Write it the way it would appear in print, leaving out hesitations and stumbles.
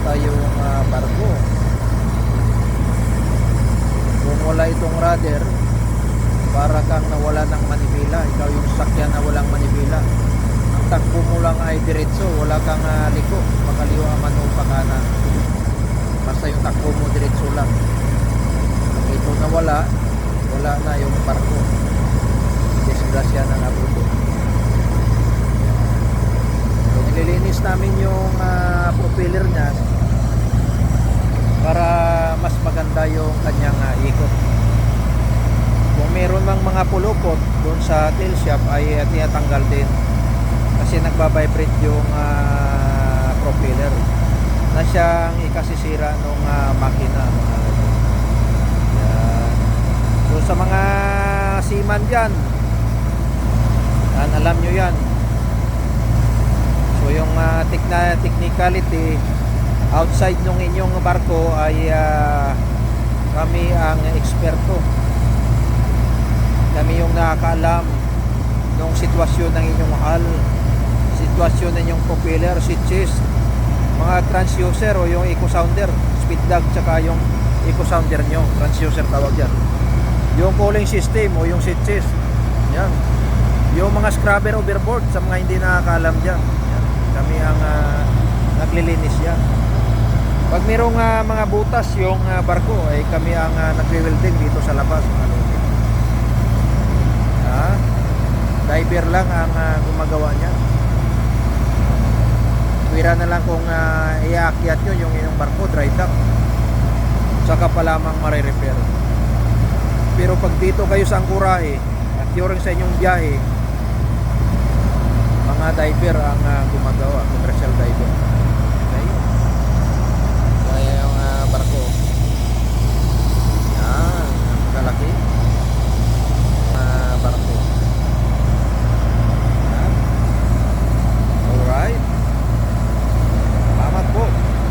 papunta yung barko. Kung wala itong rudder, para kang nawala ng manibela. Ikaw yung sakyan na walang manibela. Ang takbo mo lang ay diretso, wala kang liko, makaliwa man o pakanan. Basta yung takbo mo diretso lang. Pag ito nawala, wala na yung barko. Disgrasya na nabuto. So, nililinis namin yung propeller niya para mas maganda yung kanyang ikot. Kung meron ng mga pulupot doon sa tail shaft ay tinatanggal din kasi nagbabibrate yung propeller na siyang ikasisira ng makina. Yan. So sa mga seaman dyan, alam nyo yan. So yung technicality outside ng inyong barko ay kami ang eksperto. Kami yung nakakaalam ng sitwasyon ng inyong hull, sitwasyon ng inyong propeller, switches, mga transducer o yung eco sounder, speed dog, tsaka yung eco sounder nyo, transducer tawag yan. Yung cooling system o yung switches, yan. Yung mga scrubber overboard sa mga hindi nakakaalam dyan, yan. Kami ang naglilinis yan. Pag mayroong mga butas yung barko ay kami ang nagre-welding dito sa labas. Diver lang ang gumagawa niya. Tuwira na lang kung iaakyat nyo yung inyong barko, dry dock, saka pa lamang marirepair. Pero pag dito kayo sa Angkurahe at during sa inyong biyahe, mga diver ang gumagawa, commercial diver.